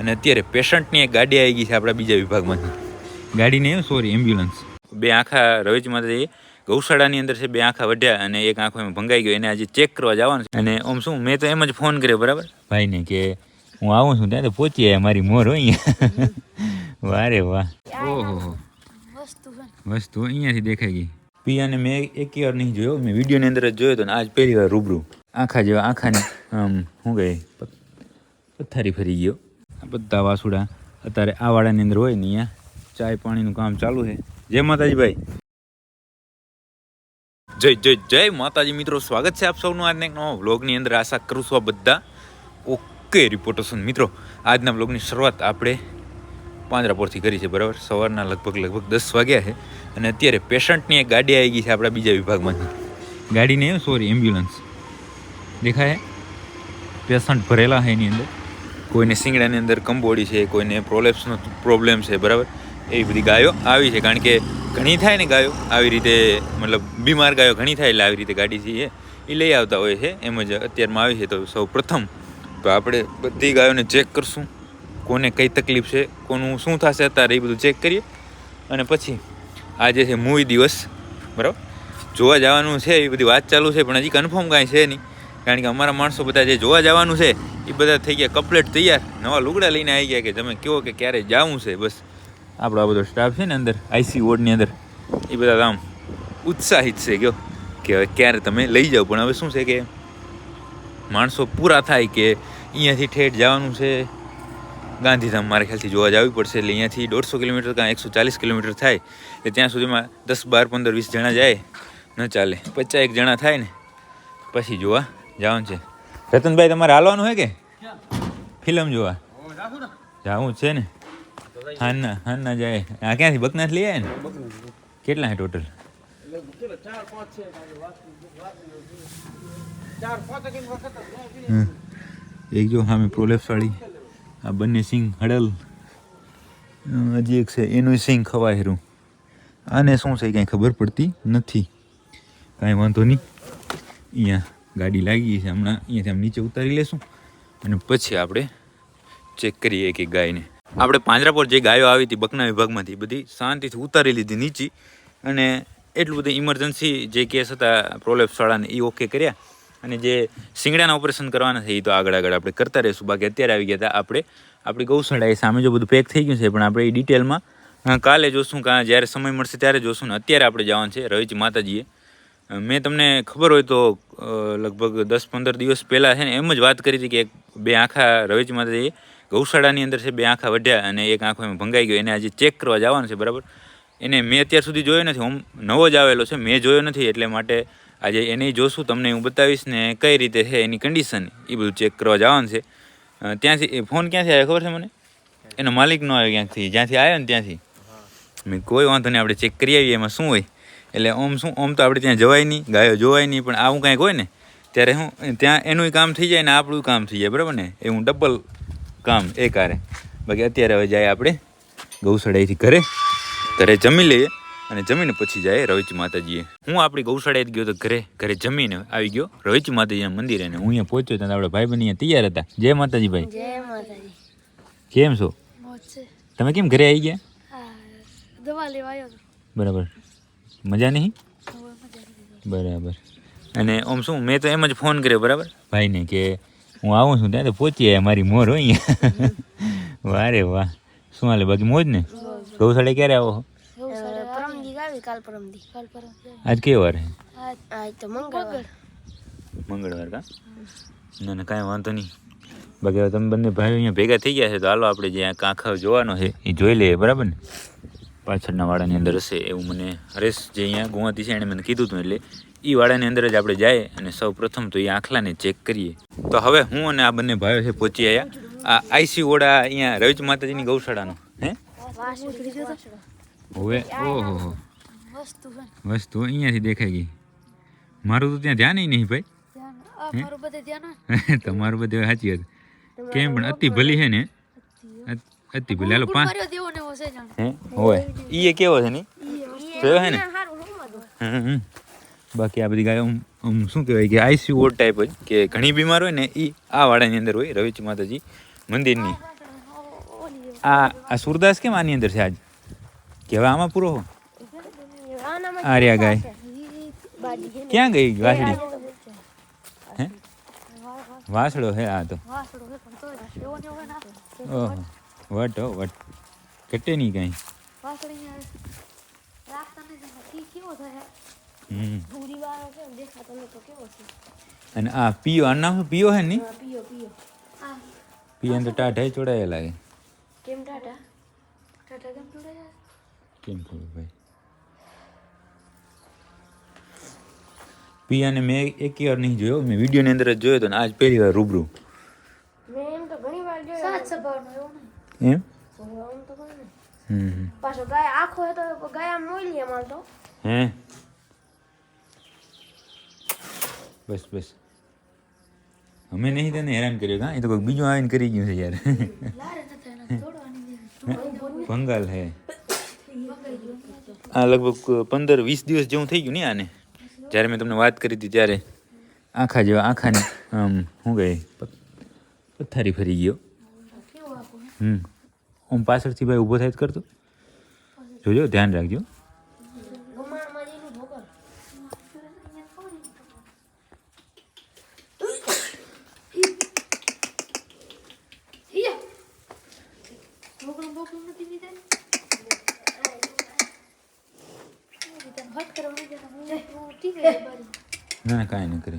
અને અત્યારે પેશન્ટની એક ગાડી આવી ગઈ છે આપણા બીજા વિભાગમાંથી. ગાડી નહીં, સોરી, એમ્બ્યુલન્સ. બે આંખા રવેચ માતાજી ગૌશાળાની અંદર છે, બે આંખા વઢ્યા અને એક આંખો એમાં ભંગાઈ ગયો. એને આજે ચેક કરવા જવાનું છે. અને આમ શું, મેં તો એમ જ ફોન કર્યો બરાબર ભાઈને કે હું આવું છું, ત્યાં તો પહોંચી આવ્યા. મારી મોર હોય અહીંયા. વારે વાહ, ઓહો, વસ્તુ અહીંયાથી દેખાઈ ગઈ. પિયાને મેં એક વાર નહીં જોયો, મેં વિડીયોની અંદર જ જોયો હતો ને આજ પહેલી વાર રૂબરૂ આંખા જેવા આંખાને આમ શું કહે પથ્થારી ફરી ગયો. આ બધા વાસુડા અત્યારે આ વાડાની અંદર હોય ને અહીંયા ચાય પાણીનું કામ ચાલુ છે. જય માતાજી ભાઈ. જય જય જય માતાજી મિત્રો, સ્વાગત છે આપ સૌનું આજના એક નવા વ્લોગની અંદર. આશા કરું છું આ બધા ઓકે રિપોર્ટર્સ. મિત્રો આજના વ્લોગની શરૂઆત આપણે પાંજરાપોરથી કરી છે બરાબર. સવારના લગભગ 10 વાગ્યા છે અને અત્યારે પેશન્ટની એક ગાડી આવી ગઈ છે આપણા બીજા વિભાગમાંથી. ગાડી નહીં, સોરી, એમ્બ્યુલન્સ દેખાય. પેશન્ટ ભરેલા છે એની અંદર. કોઈને શિંગડાની અંદર કંબોડી છે, કોઈને પ્રોલેપ્સનો પ્રોબ્લેમ છે બરાબર. એવી બધી ગાયો આવી છે, કારણ કે ઘણી થાય ને ગાયો આવી રીતે, મતલબ બીમાર ગાયો ઘણી થાય એટલે આવી રીતે ગાડી છે એ લઈ આવતા હોય છે. એમ જ અત્યારમાં આવી છે. તો સૌ પ્રથમ તો આપણે બધી ગાયોને ચેક કરશું, કોને કઈ તકલીફ છે, કોનું શું થશે અત્યારે એ બધું ચેક કરીએ. અને પછી આજે છે મૂવી દિવસ બરાબર, જોવા જવાનું છે. એ બધી વાત ચાલુ છે પણ હજી કન્ફર્મ કાંઈ છે નહીં, કારણ કે અમારા માણસો બધા જે જોવા જવાનું છે એ બધા થઈ ગયા કમ્પ્લીટ તૈયાર, નવા લુગડા લઈને આવી ગયા કે તમે કહો કે ક્યારે જવું છે. બસ આપણો આ બધો સ્ટાફ છે ને અંદર આઈસી વોર્ડની અંદર, એ બધા આમ ઉત્સાહિત છે ગયો કે હવે ક્યારે તમે લઈ જાઓ. પણ હવે શું છે કે માણસો પૂરા થાય કે અહીંયાથી ઠેઠ જવાનું છે ગાંધીધામ, મારા ખ્યાલથી જોવા જવી પડશે. એટલે અહીંયાથી 150 કિલોમીટર કાં 140 કિલોમીટર થાય એટલે ત્યાં સુધીમાં 10, 12, 15, 20 જણા જાય ન ચાલે. 50 જણા થાય ને પછી જોવા જવાનું છે. રતનભાઈ તમારે હાલવાનું છે કે ફિલ્મ જોવા જવું છે ને? હાના જાય. આ ક્યાંથી બકનાથ લઈ આવે ને? કેટલા છે ટોટલ? એક જો સામે પ્રોલેપ્સ વાળી, આ બંને સિંગ હડલ, હજી એક છે એનું સિંગ ખવાય હેરું. આને શું છે કાંઈ ખબર પડતી નથી. કાંઈ વાંધો નહીં, અહીંયા ગાડી લાગી છે. હમણાં અહીંયાથી આમ નીચે ઉતારી લેશું અને પછી આપણે ચેક કરીએ એક ગાયને. આપણે પાંજરાપોર જે ગાયો આવી હતી બકના વિભાગમાંથી બધી શાંતિથી ઉતારી લીધી નીચે, અને એટલું બધું ઇમરજન્સી જે કેસ હતા પ્રોલેપ્સવાળાને એ ઓકે કર્યા. અને જે શિંગડાના ઓપરેશન કરવાના છે એ તો આગળ આપણે કરતા રહીશું. બાકી અત્યારે આવી ગયા હતા આપણે આપણી ગૌશાળા એ સામે જો બધું પેક થઈ ગયું છે, પણ આપણે એ ડિટેલમાં કાલે જોશું, કાં જ્યારે સમય મળશે ત્યારે જોશું. ને અત્યારે આપણે જવાનું છે રવેચી માતાજીએ. મેં તમને ખબર હોય તો લગભગ 10-15 દિવસ પહેલાં છે ને એમ જ વાત કરી હતી કે બે આંખા રવેચી માતાજીએ ગૌશાળાની અંદર છે, બે આંખા વઢ્યા અને એક આંખો એમાં ભંગાઈ ગયો. એને આજે ચેક કરવા જવાનું છે બરાબર. એને મેં અત્યાર સુધી જોયો નથી, હું નવો જ આવેલો છે, મેં જોયો નથી. એટલે માટે આજે એને જોશું, તમને હું બતાવીશ ને કઈ રીતે છે એની કન્ડિશન, એ બધું ચેક કરવા જવાનું છે. ત્યાંથી ફોન ક્યાંથી આવ્યો ખબર છે મને? એનો માલિકનો આવ્યો ક્યાંકથી, જ્યાંથી આવ્યો ને ત્યાંથી. મેં કોઈ વાંધો નહીં, આપણે ચેક કરી આવીએ, એમાં શું હોય. એટલે ઓમ તો આપણે ત્યાં જવાય નહીં, ગાયો જોવાય નહીં, પણ આવું કાંઈક હોય ને ત્યારે હું ત્યાં એનું કામ થઈ જાય ને આપણું કામ થઈ જાય બરાબર ને, એવું ડબલ કામ એ કારે. બાકી અત્યારે હવે જાય આપણે ગૌશાળાએથી ઘરે જમી લઈએ અને જમીને પછી જાય રવેચી માતાજીએ. હું આપણી ગૌશાળાએ ગયો તો ઘરે જમીને આવી ગયો રવેચી માતાજીના મંદિરે. અને હું અહીંયા પહોંચ્યો ત્યાં આપણે ભાઈબંધ અહીંયા તૈયાર હતા. જય માતાજી ભાઈ. જય માતાજી. કેમ છો? તમે કેમ ઘરે આવી ગયા? દવા લેવા આવ્યો હતો. બરાબર, મજા નહીં? બરાબર. અને આમ શું, મેં તો એમ જ ફોન કર્યો બરાબર ભાઈને કે હું આવું છું, ત્યાં તો પહોંચી આવ્યા. મારી મોર હોય અહીંયા. વારે વાહ, શું હાલે બાકી મોજ ને? ગૌશાળા ક્યારે આવો? આજ કઈ વાર? મંગળવાર કા? ના કાંઈ વાંધો નહીં. બાકી હવે તમે બંને ભાઈઓ અહીંયા ભેગા થઈ ગયા છે તો હાલો આપણે જે કાંખા જોવાનો છે એ જોઈ લઈએ બરાબર ને. પાછળના વાડાની અંદર હશે એવું મને હરેશ જે અહીંયા ગુવાતી છે એણે મને કીધું હતું. એટલે એ વાડાની અંદર જ આપણે જાય અને સૌ પ્રથમ તો એ આંખલાને ચેક કરીએ. તો હવે હું અને આ બંને ભાઈઓ છે પહોંચી આવ્યા આ આઈસી ઓડા અહીંયા રવેચી માતાજીની ગૌશાળાનો. હે હવે ઓહો, વસ્તુ અહીંયાથી દેખાઈ ગઈ. મારું તો ત્યાં ધ્યાન નહીં ભાઈ. તમારું બધે સાચી વાત. કેમ પણ અતિ ભલી છે ને, અતિ ભલી. હાલો 5 હે હોય એ કેવો છે ને જોયો છે ને. બાકી આ બધી ગાયો શું કહેવાય કે આઈસી વોર્ડ ટાઈપ જ, કે ઘણી બીમાર હોય ને એ આ વાડાની અંદર હોય રવેચી માતાજી મંદિરની. આ સુરદાસ કેમ આની અંદર છે આજ કે હવે આમાં પૂરો હો આ રહ્યા ગાય ક્યાં ગઈ વાસળી હે વાસળો હે આ તો ઓહો વટ હો વટ ઘટે નહીં કાંઈ અને આ પીઓ આ નામ પીઓ હે ની પીઓ અંદર ટાઢા ચોડાયા લાગે કેમ ટાટા ટાટા કેમ જોડાયા કેમ ખબર ભાઈ પિયાને મેં એક વાર નહીં જોયો મેં વિડીયોની અંદર જ જોયો હતો ને આજ પહેલી વાર રૂબરૂ મેં એમ તો ઘણી વાર જોયો સાત સભાનો એવો નહીં એમ તો કોઈ પાછો ગાય આખો હતો ગાય આમ મોઈલી અમાર તો હે બસ બસ અમે નહીં તને હેરાન કર્યો કા એ તો કોઈ બીજું આવીને કરી ગયું છે યાર ભંગાલ હે આ લગભગ 15-20 દિવસ જેવું થઈ ગયું ને આને જ્યારે મેં તમને વાત કરી હતી ત્યારે આખા જેવા આખાને આમ શું કહે પથ્થારી ફરી ગયો ઓમ પાછળથી ભાઈ ઊભો થાય જ કરતો જોજો ધ્યાન રાખજો ના કાંઈ નહીં કરે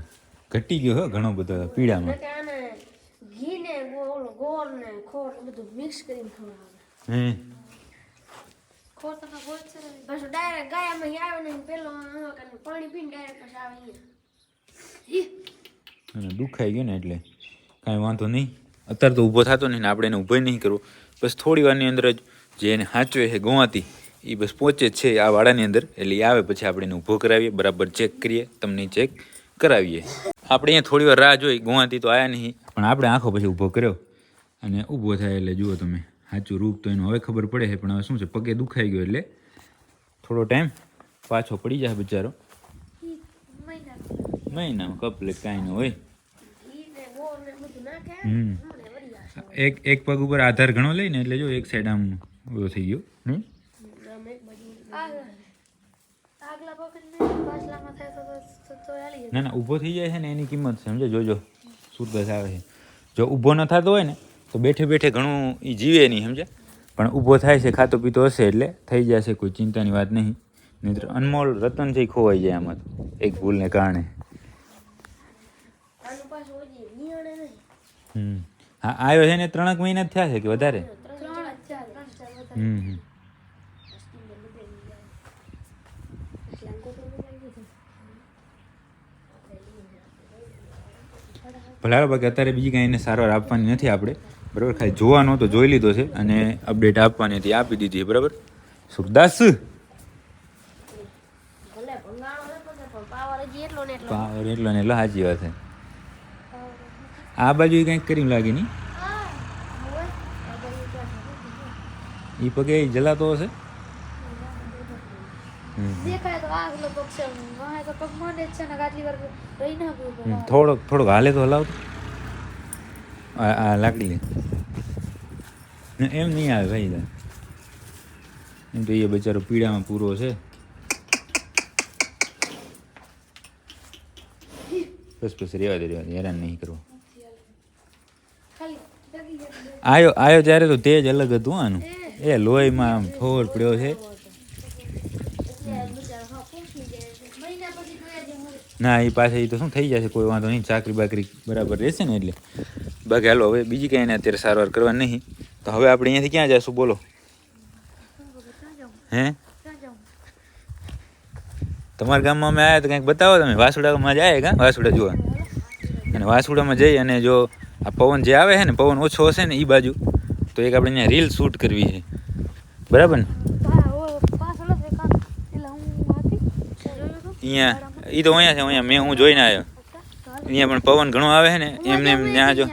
ઘટી ગયો હો ઘણો બધો પીડામાં ઘી ને ગોળ ને ખોર બધું મિક્સ કરીને ખવડાવે હે ખોર તો બહુ છે બસ ડાયરેક્ટ ગાયામાં આવે ને પેલો પાણી પીને ડાયરેક્ટ પછી આવે અને દુખાઈ ગયો ને એટલે કાંઈ વાંધો નહીં અત્યારે તો ઊભો થતો નહીં ને આપણે એને ઊભો નહીં કરવો બસ થોડી વારની અંદર જ જે એને સાચવે છે ગોવાતી એ બસ પહોંચે જ છે આ વાડાની અંદર એટલે એ આવે પછી આપણે એને ઊભો કરાવીએ બરાબર ચેક કરીએ તમને ચેક કરાવીએ આપણે અહીંયા થોડી વાર રાહ જોઈ ગોવાતી તો આવ્યા નહીં પણ આપણે આંખો પછી ઊભો કર્યો અને ઊભો થાય એટલે જુઓ તમે સાચું રૂપ તો એનું હવે ખબર પડે છે પણ હવે શું છે પગે દુખાઈ ગયો એટલે થોડો ટાઈમ પાછો પડી જાય બિચારો મહિનામાં કપલે કાંઈ ન હોય એક પગ ઉપર આધાર ઘણો લઈને એટલે જો એક સાઈડ આમ ઓલો થઈ ગયો નહીં ના ના ઊભો થઈ જાય છે ને એની કિંમત છે સમજો જોજો સુરદાસ આવે છે જો ઊભો ન થતો હોય ને તો બેઠે બેઠે ઘણું એ જીવે નહીં સમજે પણ ઊભો થાય છે ખાતો પીતો હશે એટલે થઈ જશે કોઈ ચિંતાની વાત નહીં નહીં અનમોલ રતન છે ખોવાઈ જાય આમાં એક ભૂલને કારણે હા આવ્યો છે ને 3 મહિના થયા છે કે વધારે ભલે બાકી અત્યારે બીજી કાંઈ એને સારવાર આપવાની નથી આપણે બરાબર ખાલી જોવાનો તો જોઈ લીધો છે અને અપડેટ આપવાની હતી આપી દીધી બરાબર સુરદાસ પાવર એટલો ને એટલો સાચી વાત છે આ બાજુ એ કંઈક કરી લાગે નહીં એ પગે જલાતો હશે થોડોક હાલે તો હલાવતો આ લાકડી લે એમ નહીં આવે ભાઈ એમ તો એ બચારો પીડામાં પૂરો છે બસ બસ રેવા દે હેરાન નહીં કરવો આયો ત્યારે તો તેજ અલગ હતું આનું એ લોહીમાં આમ ઠોર પડ્યો છે ના એ પાસે એ તો શું થઈ જશે કોઈ વાંધો નહીં ચાકરી બાકરી બરાબર રહેશે ને એટલે બાકી હાલો હવે બીજી કાંઈ એને અત્યારે સારવાર કરવા નહીં તો હવે આપણે અહીંયાથી ક્યાં જઈશું બોલો હે તમારા ગામમાં અમે આવ્યા તો કંઈક બતાવો તમે વાસુડામાં જાય કાં વાસુડા જોવા અને વાસુડામાં જઈ અને જો આ પવન જે આવે છે ને પવન ઓછો હશે ને એ બાજુ તો એક આપણે અહીંયા રીલ શૂટ કરવી છે બરાબર ને અહીંયા એ તો અહીંયા છે અહીંયા મેં હું જોઈને આવ્યો અહીંયા પણ પવન ઘણો આવે છે ને એમને એમ ત્યાં જો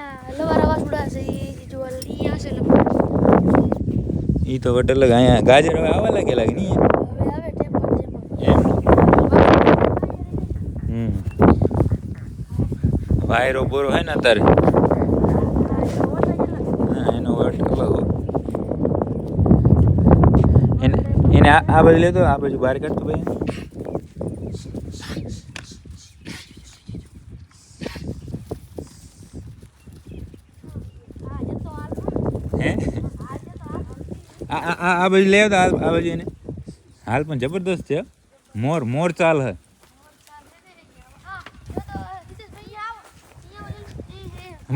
એ તો વટ અલગ અહીંયા ગાજર હવે આવવા લાગે નહીં એમ વાયરો બોરો હે ને અત્યારે એનો વટ અલગ એને આ બાજુ લેતો, આ બાજુ બહાર કાઢતો ભાઈ. હે આ બાજુ લે આવતો, આ બાજુ એને હાલ પણ જબરદસ્ત છે. મોર ચાલ હે.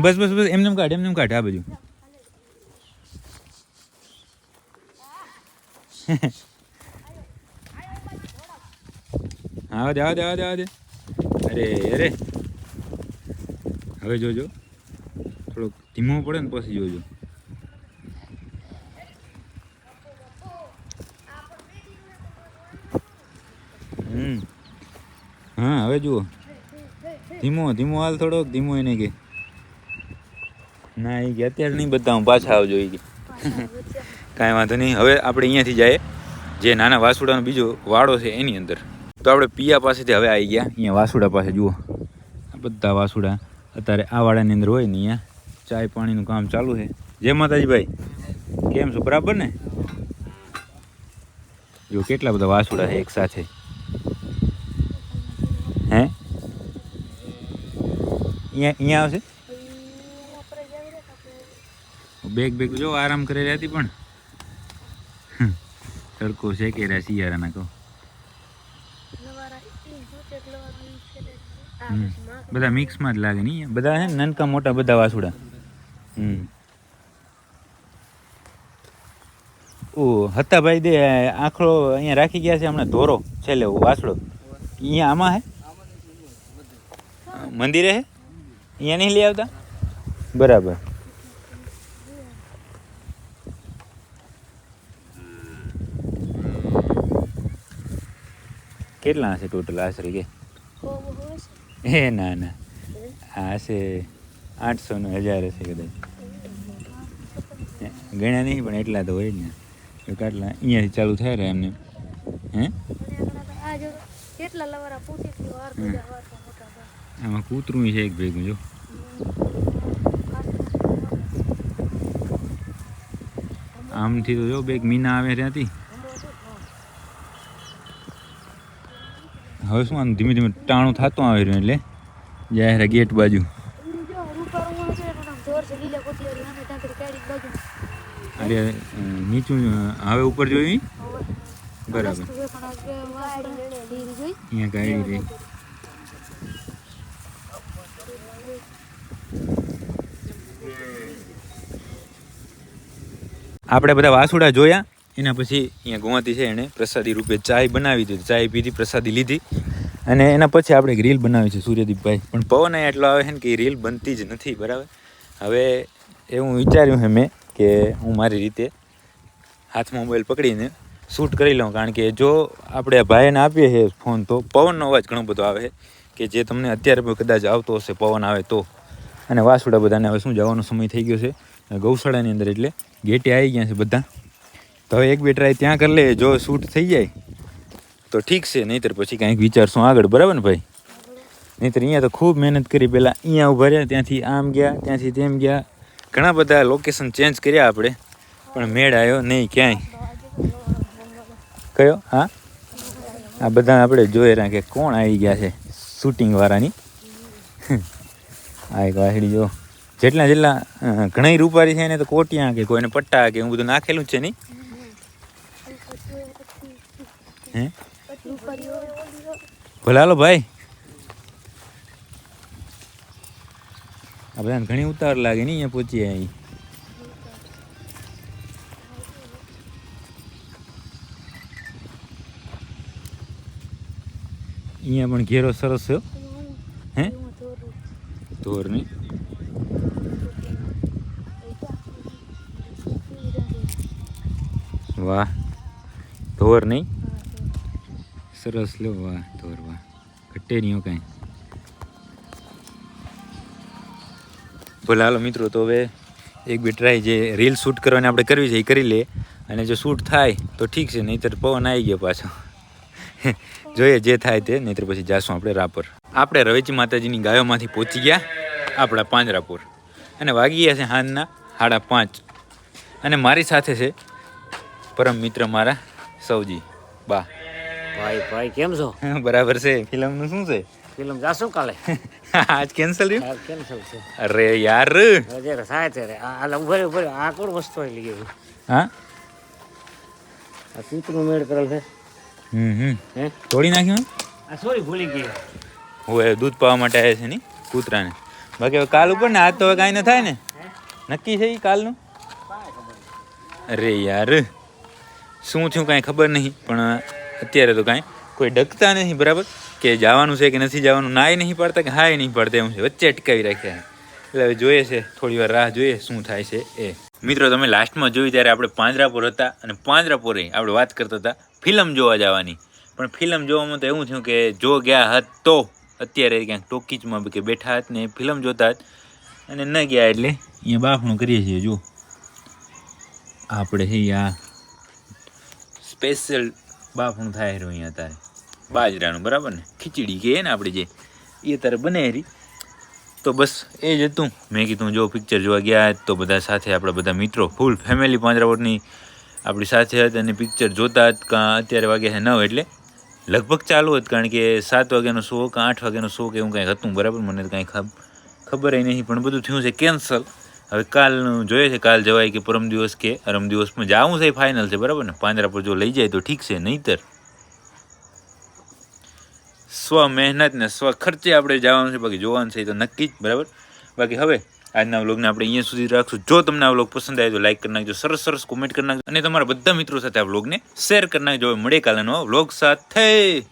બસ એમને કાઢ આ બાજુ. આવા દે. અરે હવે જોજો, થોડોક ધીમો પડે ને પછી જોજો. હા હવે જુઓ, ધીમો હાલ, થોડોક ધીમો. એને કે ના, એ કે અત્યારે નહીં બતાવું, પાછા આવજો એ કે. કાંઈ વાંધો નહીં. હવે આપણે અહીંયાથી જાય જે નાના વાસુડાનો બીજો વાડો છે એની અંદર. તો આપણે પિયા પાસેથી હવે આવી ગયા અહીંયા વાસુડા પાસે. જુઓ આ બધા વાસુડા અત્યારે આ વાડાની અંદર હોય ને, અહીંયા ચાય પાણીનું કામ ચાલુ છે. જય માતાજી ભાઈ, કેમ છો? બરાબર ને? જો કેટલા બધા વાસુડા છે એક સાથે. હે અહીંયા આવશે બેગ જો આરામ કરી રહ્યા હતી, પણ તડકો શેકે રહ્યા શિયાળાના કહો. બધા મિક્સમાં જ લાગે નહીં, બધા છે ને નાનકા મોટા બધા વાસુડા. ઓ હતા ભાઈ દે આખડો અહીંયા રાખી ગયા છે હમણાં. ધોરો છેલ્લે વાસડો અહીંયા આમાં હે મંદિરે હે, અહીંયા નહીં લઈ આવતા? બરાબર. કેટલા હશે ટોટલ આશરે કે? એ ના આ હશે 800 ને 1000 હશે કદાચ. ગણ્યા નહીં પણ એટલા તો હોય જ ને. કેટલા અહીંયાથી ચાલુ થાય રહ્યા એમને. હે આમાં કૂતરું છે એક ભેગું. જો આમથી તો જો બે મીના આવે ત્યાંથી. હવે શું આમ ધીમે ધીમે ટાણું થતું આવે રહ્યું એટલે જાય ગેટ બાજુ. અરે નીચું હવે ઉપર જોયું. બરાબર, અહીંયા ગાડી રહી. આપણે બધા વાસુડા જોયા. એના પછી અહીંયા ગોવાતી છે એણે પ્રસાદી રૂપે ચાય બનાવી દીધી. ચાય પીધી, પ્રસાદી લીધી, અને એના પછી આપણે એક રીલ બનાવી છે સૂર્યદીપભાઈ. પણ પવન એટલો આવે છે ને કે એ રીલ બનતી જ નથી. બરાબર. હવે એવું વિચાર્યું છે મેં કે હું મારી રીતે હાથમાં મોબાઈલ પકડીને શૂટ કરી લઉં. કારણ કે જો આપણે ભાઈને આપીએ છીએ ફોન તો પવનનો અવાજ ઘણો બધો આવે કે જે તમને અત્યારે પણ કદાચ આવતો હશે પવન આવે તો. અને વાસુડા બધાને હવે શું જવાનો સમય થઈ ગયો છે ગૌશાળાની અંદર, એટલે ગેટે આવી ગયા છે બધા. તો હવે એક બે ટ્રાય ત્યાં કરી લે, જો શૂટ થઈ જાય તો ઠીક છે, નહીંતર પછી કાંઈક વિચારશું આગળ. બરાબર ને ભાઈ? નહીંતર અહીંયા તો ખૂબ મહેનત કરી. પહેલાં અહીંયા ઊભા રહ્યા, ત્યાંથી આમ ગયા, ત્યાંથી તેમ ગયા, ઘણા બધા લોકેશન ચેન્જ કર્યા આપણે, પણ મેળ આવ્યો નહીં ક્યાંય. કયો? હા, આ બધા આપણે જોઈ રહ્યા કે કોણ આવી ગયા છે શૂટિંગવાળાની. આ એક વાસળી જો, જેટલા ઘણા રૂપારી છે એને તો કોટિયા કે કોઈને પટ્ટા કે હું બધું નાખેલું જ છે નહીં. હે ભલે હાલો ભાઈ. આ બધાને ઘણી ઉતાવળ લાગે નહીં અહીંયા પહોંચીએ. અહીં અહીંયા પણ ઘેરો સરસ છે. હે ધોર નહીં? વાહ, ધોર નહીં? સરસ લો. વાહ ધોર, વાહ, ઘટે નહીં કાંઈ. ભલે હાલો મિત્રો, તો હવે એક બે ટ્રાય જે રીલ શૂટ કરવાની આપણે કરવી છે એ કરી લે. અને જો શૂટ થાય તો ઠીક છે, નહીંતર પવન આવી ગયો પાછો. જોઈએ જે થાય તે, નહીંતર પછી જાશું આપણે રાપર. આપણે રવેચી માતાજીની ગાયોમાંથી પહોંચી ગયા આપણા પાંજરાપુર, અને વાગી ગયા છે સાંજના 5:30. અને મારી સાથે છે પરમ મિત્ર મારા સૌજી બા ભાઈ કેમ છો? બરાબર છે. ફિલ્મનું શું છે? ફિલ્મ જાશું કાલે? આજ કેન્સલ રહ્યું? કેન્સલ છે. અરે યાર. જરા સાહેબ છે આ ઉભરે આ કોણ વસ્તુ આવી ગઈ? હા આ કૂતરું મેળ કરેલ છે. હે તોડી નાખ્યું? આ સોરી ભૂલી ગઈ. હું દૂધ પાવા માટે આવ્યા છે ને કૂતરાને. બાકી હવે કાલ ઉપર ને આજ તો હવે કાંઈ ન થાય ને? નક્કી છે એ કાલનું? અરે યાર શું થયું કાંઈ ખબર નહીં, પણ અત્યારે તો કાંઈ કોઈ ડકતા નથી બરાબર, કે જવાનું છે કે નથી જવાનું, નાય નહીં પાડતા કે હાય નહીં પાડતા, એવું છે. વચ્ચે અટકાવી રાખ્યા એટલે હવે જોઈએ છે, થોડી વાર રાહ જોઈએ શું થાય છે એ. મિત્રો તમે લાસ્ટમાં જોયું ત્યારે આપણે પાંજરાપોર હતા, અને પાંજરાપોરે આપણે વાત કરતા હતા ફિલ્મ જોવા જવાની. પણ ફિલ્મ જોવામાં તો એવું થયું કે જો ગયા હત તો અત્યારે ક્યાંક ટોકીજમાં કે બેઠા હત ને ફિલ્મ જોતા હત, અને ન ગયા એટલે અહીંયા બાફણું કરીએ છીએ. જો આપણે છે આ સ્પેશિયલ બાફણું થાય રહ્યું અહીંયા તારે બાજરાનું બરાબર ને, ખીચડી કહે ને આપણે જે એ તારે બને રહી. તો બસ એ જ હતું. મેં કીધું જો પિક્ચર જોવા ગયા તો બધા સાથે આપણે બધા મિત્રો ફૂલ ફેમિલી પાંજરાપોરની આપણી સાથે હતા અને પિક્ચર જોતા હતા. કાં અત્યારે વાગ્યા છે 9 એટલે લગભગ ચાલુ હતું, કારણ કે 7 વાગ્યાનો શો કાં 8 વાગ્યાનો શો કે એવું કાંઈ હતું બરાબર, મને તો કાંઈ ખબર નહીં. પણ બધું થયું છે કેન્સલ. હવે કાલનું જોઈએ છે, કાલ જવાય કે પરમ દિવસ કે અરમ દિવસમાં જવું છે ફાઇનલ છે બરાબર ને. પાંજરાપોર જો લઈ જાય તો ઠીક છે, નહીંતર સ્વ મહેનત ને સ્વ ખર્ચે આપણે જવાનું છે. બાકી જોવાનું છે એ તો નક્કી જ બરાબર. બાકી હવે આજના વ્લોગને આપણે અહીંયા સુધી રાખશું. જો તમને આ વ્લોગ પસંદ આવે તો લાઈક કરી નાખજો, સરસ કોમેન્ટ કરી નાખજો, અને તમારા બધા મિત્રો સાથે આ વ્લોગને શેર કરી નાખજો. મળે કાલનો વ્લોગ સાથે.